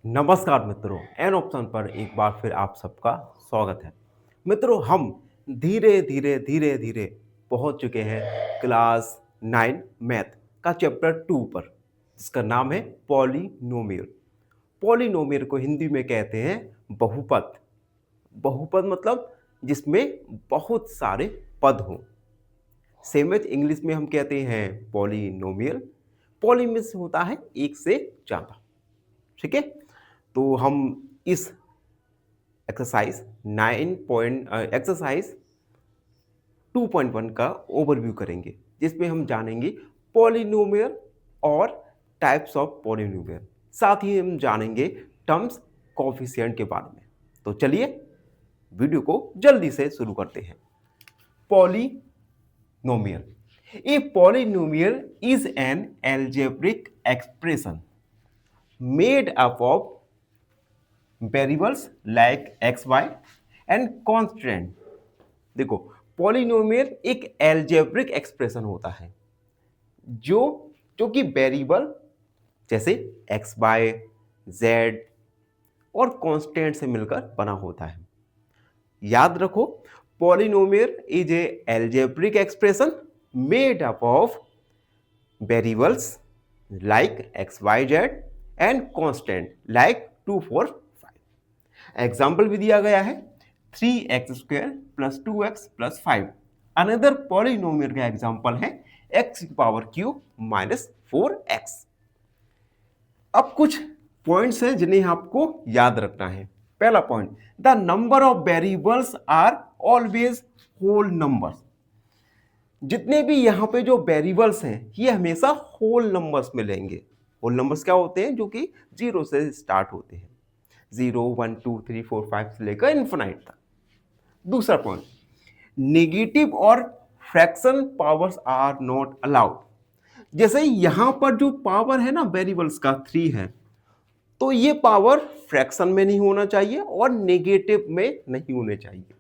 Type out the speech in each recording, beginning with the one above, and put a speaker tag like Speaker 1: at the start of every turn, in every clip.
Speaker 1: नमस्कार मित्रों, an option पर एक बार फिर आप सबका स्वागत है। मित्रों, हम धीरे धीरे पहुंच चुके हैं क्लास 9 मैथ का चैप्टर 2 पर, जिसका नाम है पॉलिनोमियल। पॉलिनोमियल को हिंदी में कहते हैं बहुपद। बहुपद मतलब जिसमें बहुत सारे पद हों। सेम एज इंग्लिश में हम कहते हैं पॉलिनोमियल। पॉली मीन्स होता है एक से ज़्यादा। ठीक है, तो हम इस एक्सरसाइज 2.1 का ओवरव्यू करेंगे, जिसमें हम जानेंगे पॉलिनोमियल और टाइप्स ऑफ पॉलिनोमियल। साथ ही हम जानेंगे टर्म्स कोफिशिएंट के बारे में। तो चलिए वीडियो को जल्दी से शुरू करते हैं। Polynomial, a polynomial is an algebraic expression made up of variables like x, y and constant। देखो, पॉलिनोमियल एक एल्जेब्रिक एक्सप्रेशन होता है जो जो कि वेरिएबल जैसे x, y, z और कांस्टेंट से मिलकर बना होता है। याद रखो, polynomial is a algebraic expression made up of variables like x, y, z and constant like 2, 4, 5। Example भी दिया गया है 3x² plus 2x plus 5। Another polynomial का एग्जाम्पल है x³ माइनस 4x। अब कुछ पॉइंट्स हैं जिन्हें आपको याद रखना है। पहला point, the number of variables are always whole numbers. जितने भी यहाँ पे जो वेरिएबल्स हैं ये हमेशा होल नंबर्स में लेंगे। होल नंबर्स क्या होते हैं? जो कि 0 से स्टार्ट होते हैं। 0, 1, 2, 3, 4, 5 से लेकर इन्फिनाइट तक। दूसरा पॉइंट, नेगेटिव और fraction powers are not allowed. जैसे यहाँ पर जो पावर है ना वेरिएबल्स का 3 है, तो ये पावर फ्रैक्शन में नहीं होना चाहिए और नेगेटिव में नहीं होने चाहिए।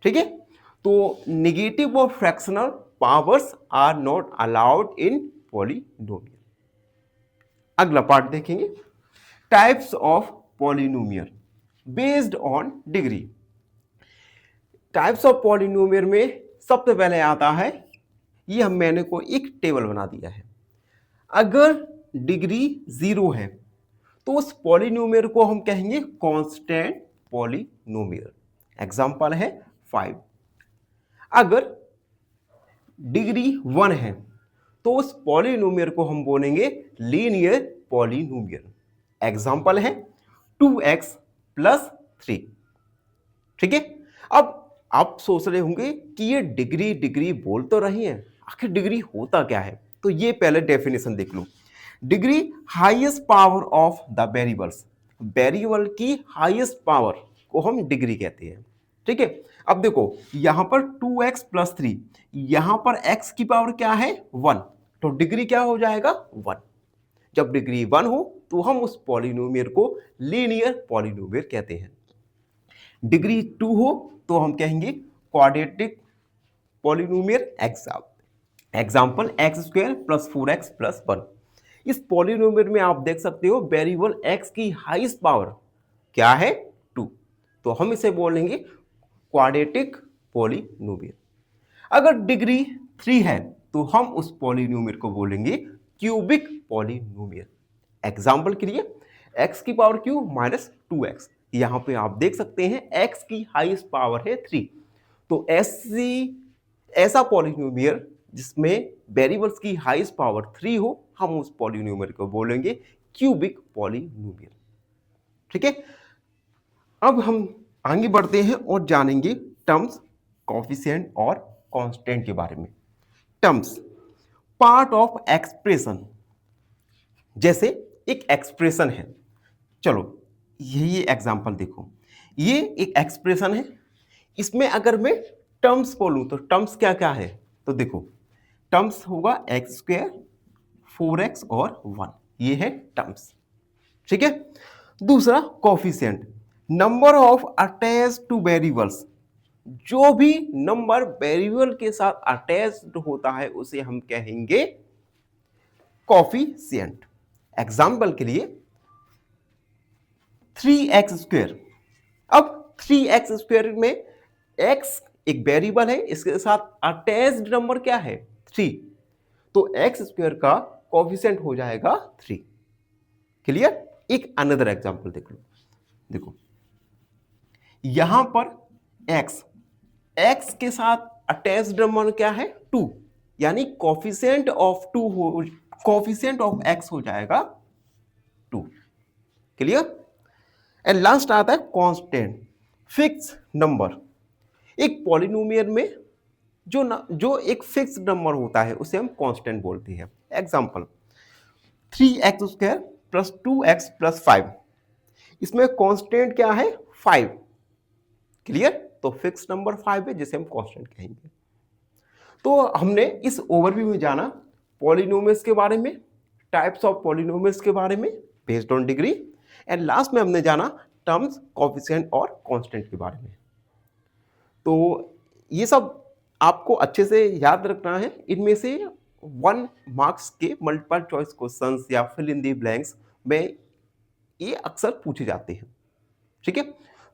Speaker 1: ठीक है, तो नेगेटिव और fractional powers are not allowed in polynomial. अगला पार्ट देखेंगे, types of polynomial based on degree. Types of polynomial में सबसे पहले आता है, ये मैंने को एक टेबल बना दिया है। अगर डिग्री 0 है तो उस पॉलिनोमियल को हम कहेंगे कांस्टेंट पॉलिनोमियल। एग्जांपल है 5। अगर डिग्री 1 है तो उस पॉलिनोमियल को हम बोलेंगे लीनियर पॉलिनोमियल। एग्जांपल है 2x प्लस 3। ठीक है, अब आप सोच रहे होंगे कि ये डिग्री डिग्री बोल तो रही है, आखिर डिग्री होता क्या है? तो ये पहले डेफिनेशन देख लो। Degree highest power of the variables. Variable की हाईएस्ट पावर को हम डिग्री कहते हैं। ठीक है, अब देखो यहां पर 2x प्लस 3, यहां पर x की पावर क्या है? 1, तो डिग्री क्या हो जाएगा? 1। जब डिग्री 1 हो तो हम उस पॉलिनोमियल को लीनियर पॉलिनोमियल कहते हैं। डिग्री 2 हो तो हम कहेंगे quadratic polynomial. Example x² plus 4x plus 1। इस पॉलिनोमियल में आप देख सकते हो वेरिएबल x की हाईएस्ट पावर क्या है? 2, तो हम इसे बोलेंगे क्वाड्रेटिक पॉलिनोमियल। अगर डिग्री 3 है तो हम उस पॉलिनोमियल को बोलेंगे क्यूबिक पॉलिनोमियल। एग्जाम्पल के लिए x³ माइनस 2x। यहां पे आप देख सकते हैं x की हाईएस्ट पावर है 3, तो ऐसा पॉलिनोमियल जिसमें वेरिएबल्स की हाईएस्ट पावर 3 हो, हम उस पॉलिनोमियल को बोलेंगे क्यूबिक पॉलिनोमियल। ठीक है, अब हम आगे बढ़ते हैं और जानेंगे टर्म्स, कोफिशिएंट और कांस्टेंट के बारे में। Terms, part of expression. जैसे एक एक्सप्रेशन है, चलो यही एग्जांपल देखो, ये एक एक्सप्रेशन है। इसमें अगर मैं टर्म्स बोलूं तो टर्म्स क्या क्या है? तो देखो टर्म्स होगा x², 4x और 1, ये है टर्म्स। ठीक है, दूसरा coefficient, number of attached two variables. जो भी नंबर वेरिएबल के साथ अटैच्ड होता है उसे हम कहेंगे कोफिशिएंट। एग्जाम्पल के लिए 3x²। अब 3x² में x एक वेरिएबल है, इसके साथ अटैच्ड नंबर क्या है 3, तो x² का कोफिशिएंट हो जाएगा 3। क्लियर? एक अनदर एग्जांपल देख लो। देखो यहां पर x के साथ अटैच्ड नंबर क्या है 2, यानी कोफिशिएंट ऑफ x हो जाएगा 2। क्लियर? एंड लास्ट आता है कांस्टेंट, फिक्स नंबर। एक पॉलिनोमियल में जो एक फिक्स नंबर होता है उसे हम कांस्टेंट बोलते हैं। Example 3x² plus 2x plus 5, इसमें कांस्टेंट क्या है 5। क्लियर? तो फिक्स नंबर 5 है जिसे हम कांस्टेंट कहेंगे। तो हमने इस ओवरव्यू में जाना पॉलिनोमियल्स के बारे में, टाइप्स ऑफ पॉलिनोमियल्स के बारे में based on degree, and last में हमने जाना टर्म्स, कोफिशिएंट और कांस्टेंट के बारे में। तो ये सब आपको अच्छे से याद रखना है। इनमें से 1 मार्क्स के मल्टीपल चॉइस क्वेश्चंस या फिल इन दी ब्लैंक्स में ये अक्सर पूछे जाते हैं। ठीक है?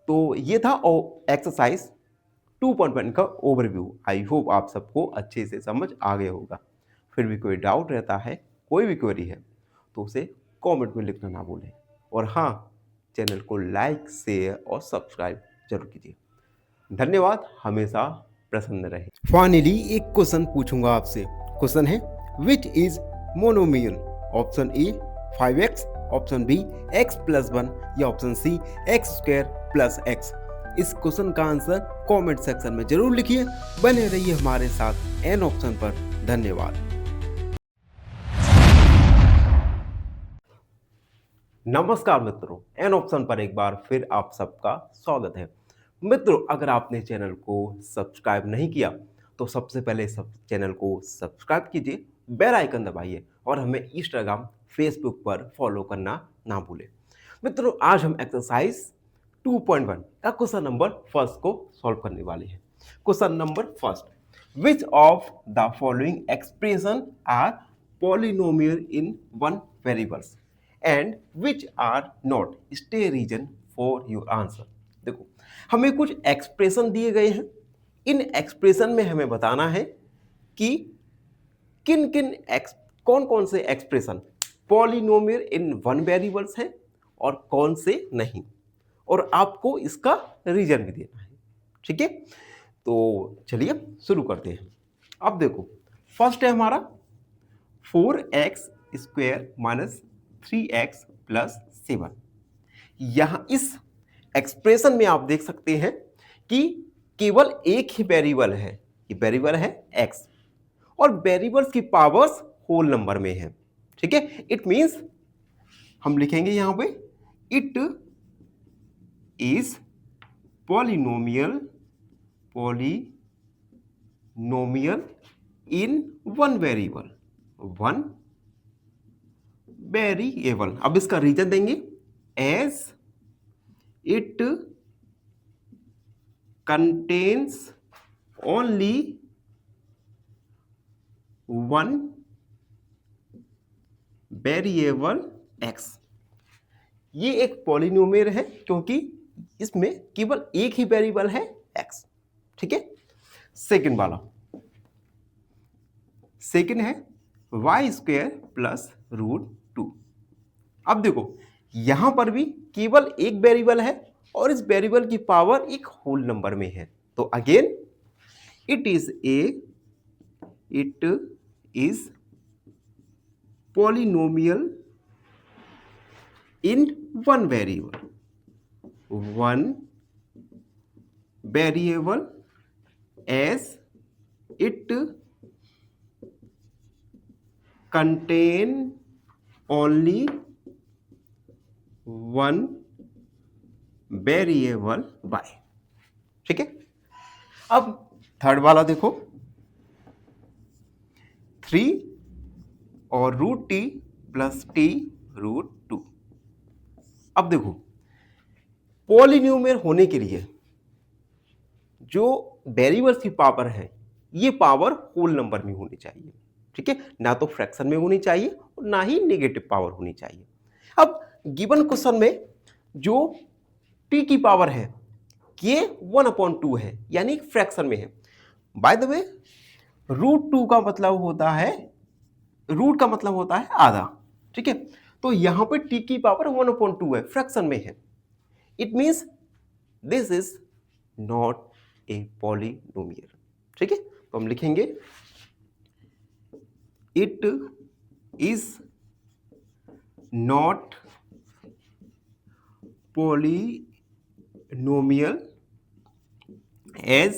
Speaker 1: तो ये था एक्सरसाइज 2.1 का ओवरव्यू। आई होप आप सबको अच्छे से समझ आ गया होगा। फिर भी कोई डाउट रहता है, कोई भी क्वेरी है, तो उसे कमेंट में लिखना ना भूलें। और हाँ, चैनल को लाइक, शेयर और सब्सक्राइब जरूर कीजिए। धन्यवाद, हमेशा प्रसन्न रहे। फाइनली एक क्वेश्चन पूछूंगा आपसे। क्वेश्चन है which is monomial? Option A 5x, option B x plus 1 या option C x² plus x। इस क्वेश्चन का आंसर कमेंट सेक्शन में जरूर लिखिए। बने रहिए हमारे साथ एन ऑप्शन पर। धन्यवाद। नमस्कार मित्रों, एन ऑप्शन पर एक बार फिर आप सबका स्वागत है। मित्रों, अगर आपने चैनल को सब्सक्राइब नहीं किया तो सबसे पहले चैनल को सब्सक्राइब कीजिए, बेल आइकन दबाइए और हमें इंस्टाग्राम, फेसबुक पर फॉलो करना ना भूलें। मित्रों, आज हम एक्सरसाइज 2.1 का क्वेश्चन नंबर फर्स्ट को सॉल्व करने वाले हैं। Question number first, which of the following expression are polynomial in one variables and which are not? Stay reason for your answer. देखो, हमें कुछ एक्सप्रेशन दिए गए हैं। इन एक्सप्रेशन में हमें बताना है कि कौन कौन से expression polynomial in one variables हैं और कौन से नहीं, और आपको इसका रीजन भी देना है। ठीक है? तो चलिए शुरू करते हैं। अब देखो, फर्स्ट है हमारा 4x² माइनस 3x प्लस 7। यहां इस एक्सप्रेशन में आप देख सकते हैं कि केवल एक ही वेरिएबल है, ये वेरिएबल है x, और वेरिएबल्स की पावर्स होल नंबर में है। ठीक है? इट मींस हम लिखेंगे यहां पे it is polynomial in one variable. अब इसका रीजन देंगे as it contains only one variable x। ये एक पॉलिनोमियल है क्योंकि इसमें केवल एक ही वेरिएबल है x। ठीक है? सेकंड वाला, सेकंड है y² प्लस √2। अब देखो, यहां पर भी केवल एक वेरिएबल है और इस वेरिएबल की पावर एक होल नंबर में है। तो again it is polynomial in one variable as it contain only one variable y। ठीक है? अब थर्ड वाला देखो, 3 और √t प्लस t √2। अब देखो, पॉलिनोमियल होने के लिए जो वेरिएबल्स की पावर है, ये पावर होल नंबर में होनी चाहिए। ठीक है? ना तो फ्रैक्शन में होनी चाहिए और ना ही नेगेटिव पावर होनी चाहिए। अब गिवन क्वेश्चन में जो t की पावर है ये 1/2 है, यानी फ्रैक्शन में है। बाय द वे √2 का मतलब होता है, रूट का मतलब होता है आधा, ठीक है। तो यहां पे t की पावर 1/2 है, फ्रैक्शन में है। It means this is not a polynomial, ठीक है। तो हम लिखेंगे it is not polynomial as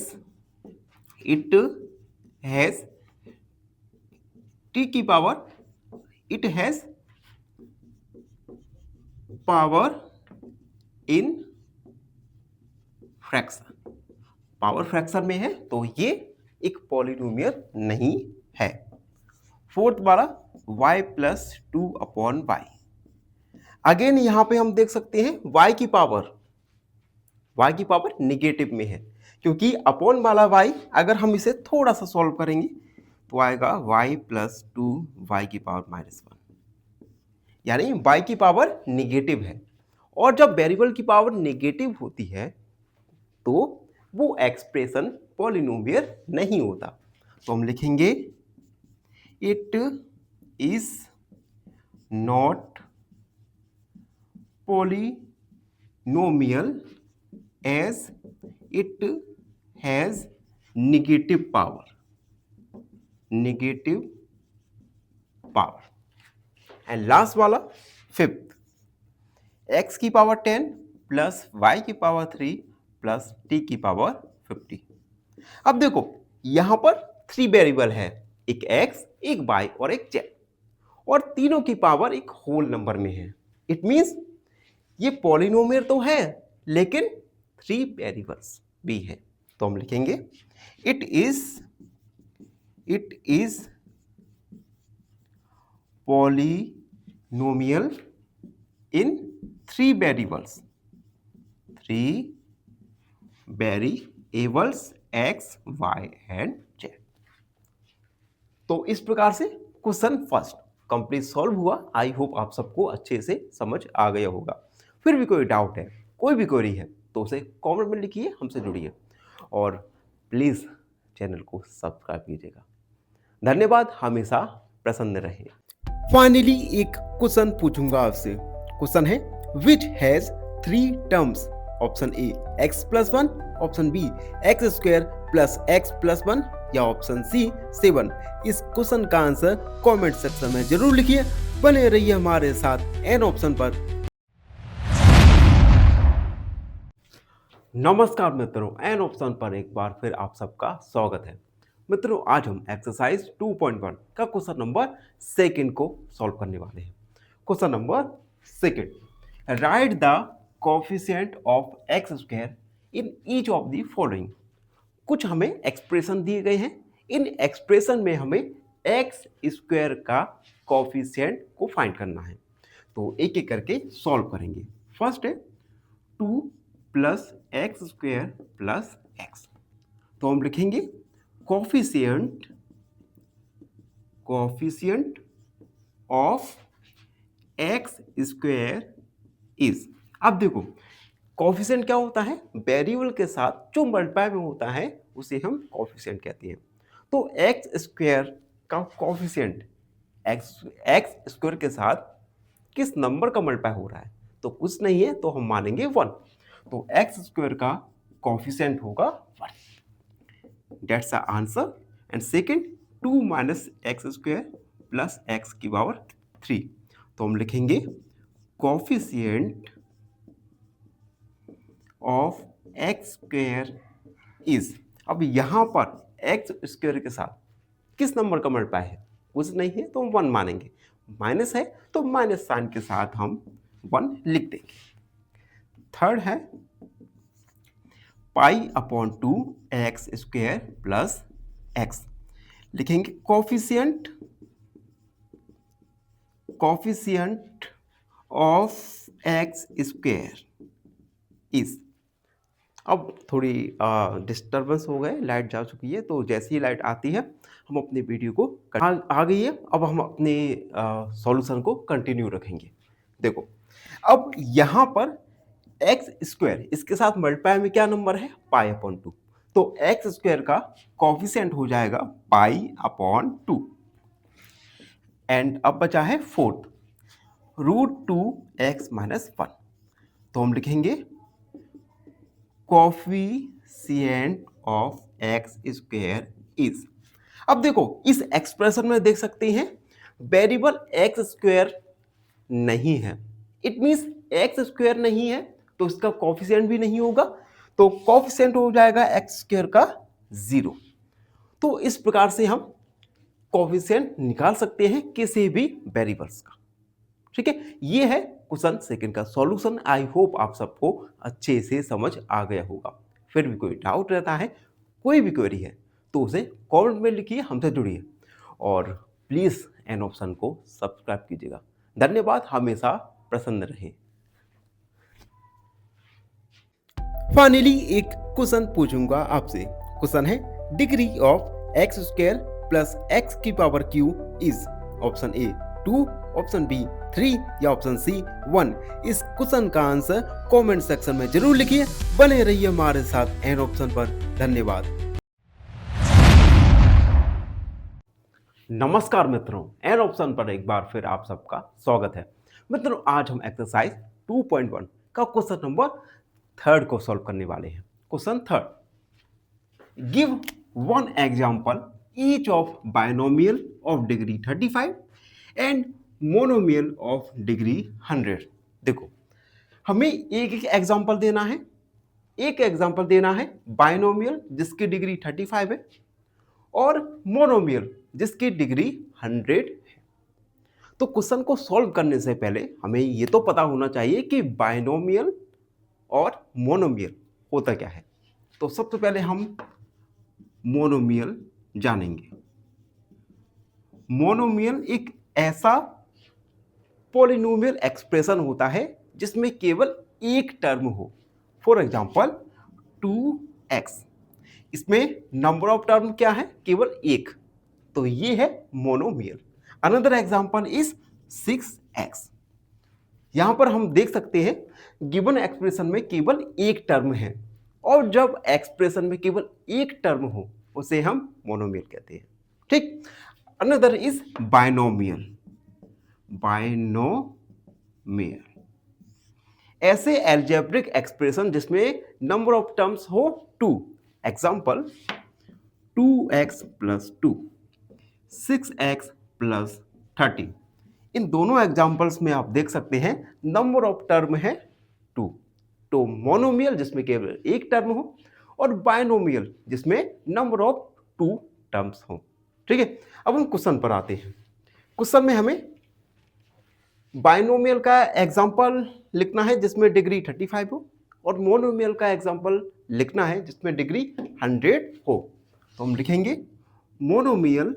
Speaker 1: it has t की power, it has power in fraction, power fraction में है तो ये एक पॉलिनोमियल नहीं है। फोर्थ वाला y प्लस 2/y। अगेन यहां पे हम देख सकते हैं y की पावर निगेटिव में है, क्योंकि अपॉन वाला y अगर हम इसे थोड़ा सा सॉल्व करेंगे तो आएगा y प्लस 2y की पावर -1, यानी y की पावर निगेटिव है। और जब वेरिएबल की पावर निगेटिव होती है तो वो एक्सप्रेशन पॉलिनोमियल नहीं होता। तो हम लिखेंगे it is not polynomial as it has negative power and last वाला फिफ्थ x की पावर 10 प्लस y की पावर 3 प्लस t की पावर 50। अब देखो यहां पर 3 वेरिएबल है, एक x, एक y और एक z, और तीनों की पावर एक होल नंबर में है। इट मींस ये पॉलिनोमियल तो है लेकिन 3 वेरिएबल्स भी है। तो हम लिखेंगे it is polynomial in 3 variables x, y and z। तो इस प्रकार से क्वेश्चन फर्स्ट कंप्लीट सॉल्व हुआ। आई होप आप सबको अच्छे से समझ आ गया होगा। फिर भी कोई डाउट है, कोई भी क्वेरी है तो उसे कमेंट में लिखिए, हमसे जुड़िए और प्लीज़ चैनल को सब्सक्राइब कीजिएगा। धन्यवाद, हमेशा प्रसन्न रहिए। फाइनली एक क्वेश्चन पूछूंगा आपसे। क्वेश्चन है which has 3 terms. Option A x+1, option B x² plus x+1 या ऑप्शन सी 7। इस क्वेश्चन का आंसर कमेंट सेक्शन में जरूर लिखिए। बने रहिए हमारे साथ एन ऑप्शन पर। नमस्कार मित्रों, एन ऑप्शन पर एक बार फिर आप सबका स्वागत है। मित्रों आज हम एक्सरसाइज 2.1 का क्वेश्चन नंबर 2 को सॉल्व करने वाले हैं। Question number 2, right the coefficient of x² in each of the following. कुछ हमें एक्सप्रेशन दिए गए हैं, इन एक्सप्रेशन में हमें x² का कोएफिशिएंट को फाइंड करना है। तो एक एक करके सॉल्व करेंगे। फर्स्ट है 2 प्लस x² प्लस x। तो हम लिखेंगे कोएफिशिएंट ऑफ x² इज। अब देखो कोएफिशिएंट क्या होता है, वेरिएबल के साथ जो मल्टीप्लाई में होता है उसे हम कोएफिशिएंट कहते हैं। तो x² का कोएफिशिएंट x² के साथ किस नंबर का मल्टीप्लाई हो रहा है, तो कुछ नहीं है तो हम मानेंगे 1। तो x² का कोएफिशिएंट होगा 1। That's the answer. And second 2 minus x² plus x की पावर 3। तो हम लिखेंगे कोएफिशिएंट ऑफ x² इज। अब यहां पर x² के साथ किस नंबर का मल्टीप्लाई है, कुछ नहीं है तो हम 1 मानेंगे, माइनस है तो माइनस साइन के साथ हम 1 लिख देंगे। थर्ड है π/2 x² प्लस x। लिखेंगे कोएफिशिएंट ऑफ x² इज। अब थोड़ी डिस्टर्बेंस हो गए, लाइट जा चुकी है, तो जैसे ही लाइट आती है हम अपने वीडियो को आ गई है। अब हम अपने सॉल्यूशन को कंटिन्यू रखेंगे। देखो अब यहाँ पर एक्स स्क्वायर इसके साथ मल्टीप्लाई में क्या नंबर है, पाई अपॉन 2, तो एक्स स्क्वायर का कॉफिशिएंट हो जाएगा पाई अपॉन 2। एंड अब बचा है फोर्थ, √2x-1, तो हम लिखेंगे coefficient of x square is. अब देखो इस एक्सप्रेशन में देख सकते हैं वेरिएबल एक्स स्क्वायर नहीं है, इट मींस एक्स स्क्वायर नहीं है तो इसका कोफिशिएंट भी नहीं होगा, तो कोफिशिएंट हो जाएगा एक्स स्क्वायर का 0। तो इस प्रकार से हम कोफिशिएंट निकाल सकते हैं किसी भी वेरिएबल्स का। ठीक है, ये है क्वेश्चन सेकंड का सॉल्यूशन। आई होप आप सबको अच्छे से समझ आ गया होगा। फिर भी कोई डाउट रहता है, कोई भी क्वेरी है तो उसे कमेंट में लिखिए, हमसे जुड़िए और प्लीज़ एन ऑप्शन को सब्सक्राइब कीजिएगा। धन्यवाद, हमेशा प्रसन्न रहें। फाइनली एक क्वेश्चन पूछूंगा आपसे। क्वेश्चन है degree of x square plus x की power q is option A 2, option B 3 या ऑप्शन सी 1। इस क्वेश्चन का आंसर कमेंट सेक्शन में जरूर लिखिए। बने रहिए हमारे साथ एन ऑप्शन पर। धन्यवाद। नमस्कार मित्रों, एन ऑप्शन पर एक बार फिर आप सबका स्वागत है। मित्रों, आज हम एक्सरसाइज 2.1 का क्वेश्चन नंबर 3 को सॉल्व करने वाले हैं। Question 3, give one example each of binomial of degree 35 and monomial of degree 100। देखो हमें एक एक एग्जांपल देना है। एक एग्जांपल देना है बायनोमियल जिसकी डिग्री 35 है और मोनोमियल जिसकी डिग्री 100 है। तो क्वेश्चन को सॉल्व करने से पहले हमें ये तो पता होना चाहिए कि बायनोमियल और मोनोमियल होता क्या है। तो सबसे पहले हम मोनोमियल जानेंगे। मोनोमियल एक ऐसा पॉलिनोमियल एक्सप्रेशन होता है जिसमें केवल एक टर्म हो। फॉर एग्जांपल 2x, इसमें नंबर ऑफ टर्म क्या है, केवल एक, तो ये है monomial. Another example is 6x। यहां पर हम देख सकते हैं गिवन एक्सप्रेशन में केवल एक टर्म है और जब एक्सप्रेशन में केवल एक टर्म हो उसे हम मोनोमियल कहते हैं। ठीक, अनदर इज बायनोमियल। बायनोमियल ऐसे एल्जेब्रिक एक्सप्रेशन जिसमें नंबर ऑफ टर्म्स हो 2। Example 2x plus 2, 6x plus 30। इन दोनों एग्जांपल्स में आप देख सकते हैं नंबर ऑफ टर्म है 2। तो मोनोमियल जिसमें केवल एक टर्म हो और बायनोमियल जिसमें नंबर ऑफ 2 टर्म्स हो। ठीक है, अब हम क्वेश्चन पर आते हैं। क्वेश्चन में हमें बायनोमियल का एग्जांपल लिखना है जिसमें डिग्री 35 हो और मोनोमियल का एग्जांपल लिखना है जिसमें डिग्री 100 हो। तो हम लिखेंगे मोनोमियल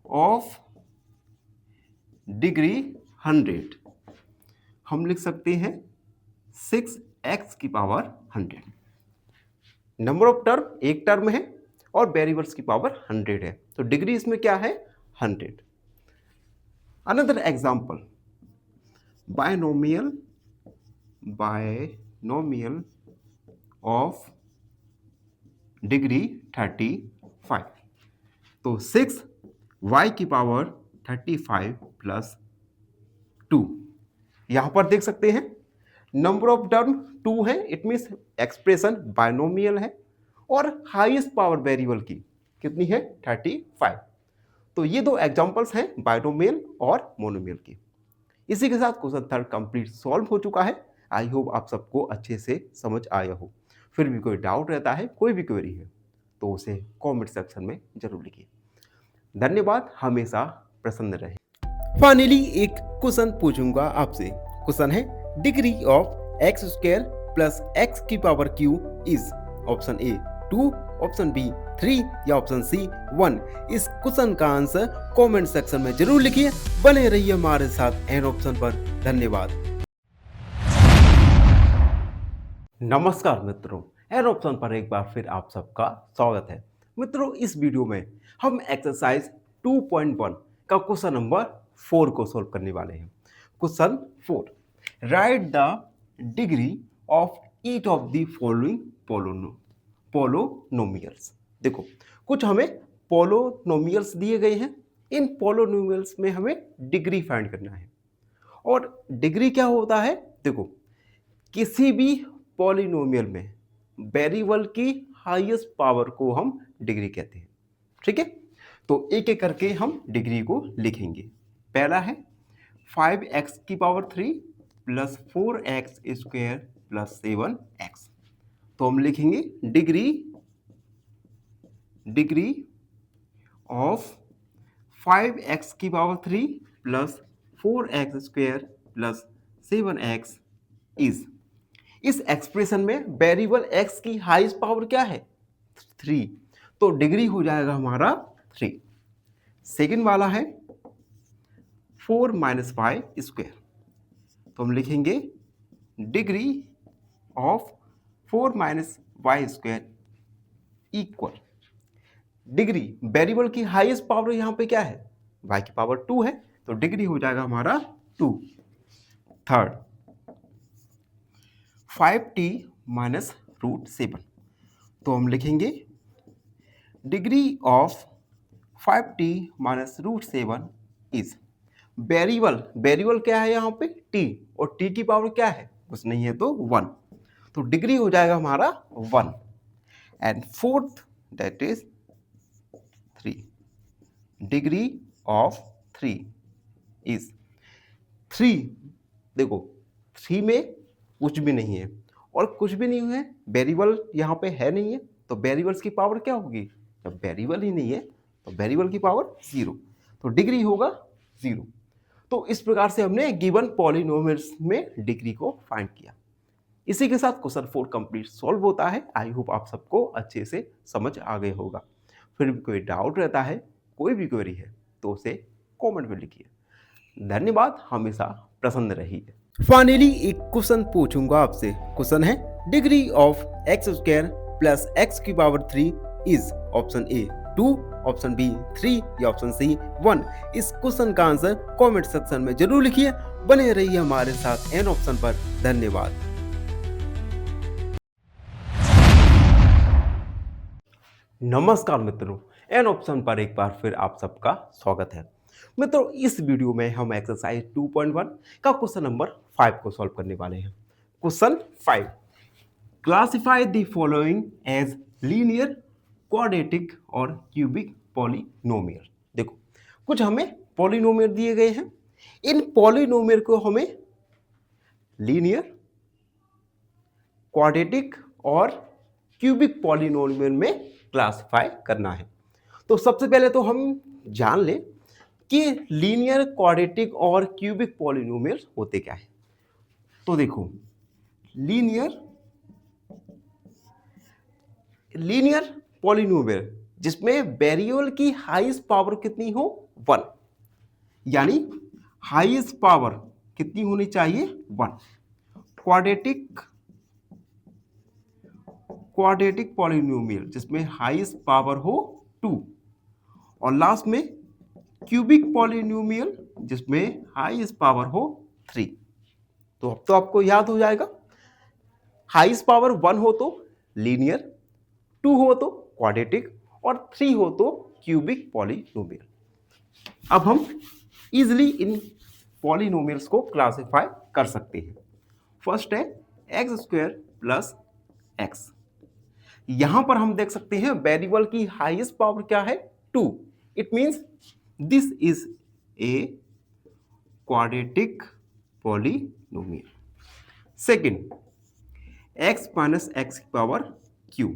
Speaker 1: ऑफ डिग्री 100। हम लिख सकते हैं 6x की पावर 100। नंबर ऑफ टर्म एक टर्म है और वेरिएबल्स की पावर 100 है, तो डिग्री इसमें क्या है, 100। Another example binomial of degree 35। तो 6y की पावर 35 प्लस 2। यहां पर देख सकते हैं नंबर ऑफ टर्म 2 है, इट मींस एक्सप्रेशन बायनोमियल है और हाईएस्ट पावर वेरिएबल की कितनी है, 35। तो ये दो एग्जांपल्स हैं बायनोमियल और मोनोमियल की। इसी के साथ क्वेश्चन 3 कंप्लीट सॉल्व हो चुका है। आई होप आप सबको अच्छे से समझ आया हो। फिर भी कोई डाउट रहता है, कोई भी क्वेरी है तो उसे कमेंट सेक्शन में जरूर लिखिए। धन्यवाद, हमेशा प्रसन्न रहें। फाइनली एक क्वेश्चन पूछूंगा आपसे। क्वेश्चन है degree of x square plus x की power q is option A 2, option B 3 या ऑप्शन सी 1। इस क्वेश्चन का आंसर कमेंट सेक्शन में जरूर लिखिए। बने रहिए हमारे साथ एन ऑप्शन पर। धन्यवाद। नमस्कार मित्रों, एन ऑप्शन पर एक बार फिर आप सबका स्वागत है। मित्रों, इस वीडियो में हम एक्सरसाइज 2.1 का क्वेश्चन नंबर 4 को सॉल्व करने वाले हैं। Question 4, right the degree of each of the following polynomials. देखो कुछ हमें पोलोनोमियल्स दिए गए हैं, इन पोलोनोमियल्स में हमें डिग्री फाइंड करना है। और डिग्री क्या होता है, देखो किसी भी पॉलिनोमियल में वेरिएबल की हाईएस्ट पावर को हम डिग्री कहते हैं। ठीक है, तो एक एक करके हम डिग्री को लिखेंगे। पहला है 5x की power 3 plus 4x square plus 7x। तो हम लिखेंगे डिग्री ऑफ 5x की power 3 plus 4x square plus 7x is, इस एक्सप्रेशन में वेरिएबल x की हाईएस्ट पावर क्या है 3, तो डिग्री हो जाएगा हमारा 3। सेकेंड वाला है 4 माइनस वाई स्क्वायर, तो हम लिखेंगे degree of 4 minus y square equal, degree variable की हाईएस्ट पावर यहाँ पे क्या है y की पावर 2 है, तो डिग्री हो जाएगा हमारा 2। थर्ड 5t माइनस रूट 7, तो हम लिखेंगे degree of 5t minus root 7 is, variable क्या है यहाँ पे t, और t की पावर क्या है कुछ नहीं है तो 1, तो डिग्री हो जाएगा हमारा 1। And fourth that is 3, degree of 3 is 3, देखो 3 में कुछ भी नहीं है और कुछ भी नहीं है, वेरिएबल यहाँ पे है नहीं है, तो वेरिएबल्स की पावर क्या होगी, जब वेरिएबल ही नहीं है तो वेरिएबल की पावर 0, तो डिग्री होगा 0। तो इस प्रकार से हमने गिवन पॉलिनोमियल्स में डिग्री को फाइंड किया। इसी के साथ क्वेश्चन 4 कंप्लीट सॉल्व होता है। आई होप आप सबको अच्छे से समझ आ गए होगा। फिर भी कोई डाउट रहता है, कोई भी क्वेरी है तो उसे कमेंट में लिखिए। धन्यवाद, हमेशा प्रसन्न रहिए। फाइनली एक क्वेश्चन पूछूंगा आपसे। क्वेश्चन है degree of x square plus x की power 3 is, option A 2, option B 3 या ऑप्शन सी 1। इस क्वेश्चन का आंसर कमेंट सेक्शन में जरूर लिखिए। बने रहिए हमारे साथ एन ऑप्शन पर। धन्यवाद। नमस्कार मित्रों, एन ऑप्शन पर एक बार फिर आप सबका स्वागत है। मित्रों, इस वीडियो में हम एक्सरसाइज 2.1 का क्वेश्चन नंबर 5 को सॉल्व करने वाले हैं। Question 5, classify the following as linear, quadratic और क्यूबिक पॉलिनोमियल। देखो कुछ हमें पॉलिनोमियल दिए गए हैं, इन पॉलिनोमियल को हमें लीनियर, क्वाड्रेटिक और क्यूबिक पॉलिनोमियल में क्लासिफाई करना है। तो सबसे पहले तो हम जान लें कि लीनियर, क्वाड्रेटिक और क्यूबिक पॉलिनोमियल होते क्या है। तो देखो लीनियर पॉलिनोमियल जिसमें वेरिएबल की हाईएस्ट पावर कितनी हो 1, यानी हाईएस्ट पावर कितनी होनी चाहिए 1। क्वाड्रेटिक पॉलिनोमियल जिसमें हाईएस्ट पावर हो 2, और लास्ट में क्यूबिक पॉलिनोमियल जिसमें हाईएस्ट पावर हो 3। तो अब तो आपको याद हो जाएगा, हाईएस्ट पावर 1 हो तो लीनियर, 2 हो तो क्वाड्रेटिक और 3 हो तो क्यूबिक पॉलिनोमियल। अब हम इजिली इन पॉलिनोमियल्स को क्लासिफाई कर सकते हैं। फर्स्ट है एक्स स्क्वायर प्लस एक्स। यहां पर हम देख सकते हैं वेरिएबल की हाईएस्ट पावर क्या है 2, it means this is a quadratic polynomial. Second x minus x की पावर q।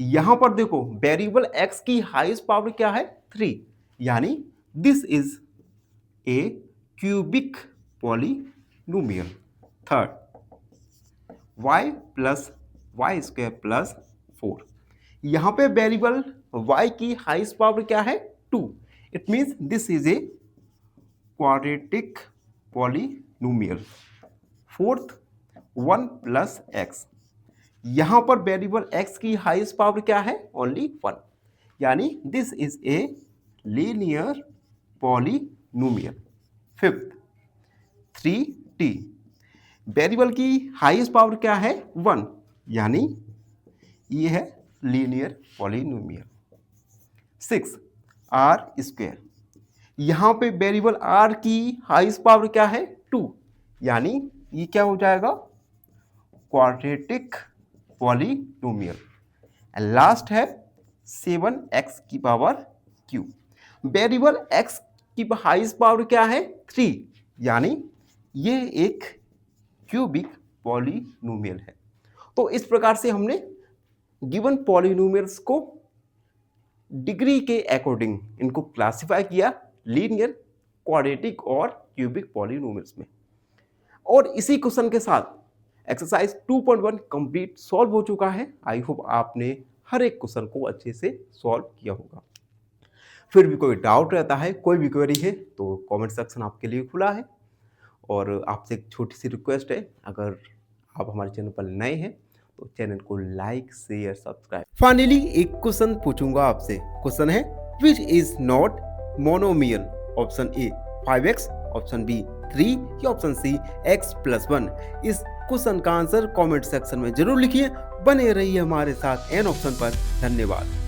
Speaker 1: यहां पर देखो वेरिएबल x की हाईएस्ट पावर क्या है 3, यानी this is a cubic polynomial. Third y plus y square plus 4। यहां पे वेरिएबल y की हाईएस्ट पावर क्या है 2, it means this is a quadratic polynomial. Fourth 1 plus x. यहां पर वेरिएबल x की हाईएस्ट पावर क्या है ओनली 1, यानी this is a linear polynomial. Fifth 3t। Variable की हाईएस्ट पावर क्या है 1, यानी ये है लीनियर पॉलिनोमियल। 6 आर स्क्वायर, यहाँ पे वेरिएबल आर की हाईएस्ट पावर क्या है 2, यानी ये क्या हो जाएगा क्वाड्रेटिक पॉलिनोमियल। एंड लास्ट है 7x की पावर q। वेरिएबल x की हाईएस्ट पावर क्या है 3, यानी ये एक क्यूबिक पॉलिनोमियल है। तो इस प्रकार से हमने गिवन पॉलिनोमियल्स को डिग्री के अकॉर्डिंग इनको क्लासिफाई किया लीनियर, क्वाड्रेटिक और क्यूबिक पॉलिनोमियल्स में। और इसी क्वेश्चन के साथ एक्सरसाइज 2.1 कंप्लीट सॉल्व हो चुका है। आई होप आपने हर एक क्वेश्चन को अच्छे से सॉल्व किया होगा। फिर भी कोई डाउट रहता है, कोई भी क्वेरी है, तो कमेंट सेक्शन आपके लिए खुला है। और आपसे एक छोटी सी रिक्वेस्ट है, अगर आप हमारे चैनल पर नए हैं तो चैनल को लाइक, शेयर, सब्सक्राइब। फाइनली एक क्वेश्चन पूछूंगा आपसे। क्वेश्चन है which is not monomial? Option A 5x, option B 3 या ऑप्शन सी x+1। इस क्वेश्चन का आंसर कमेंट सेक्शन में जरूर लिखिए। बने रहिए हमारे साथ एन ऑप्शन पर। धन्यवाद।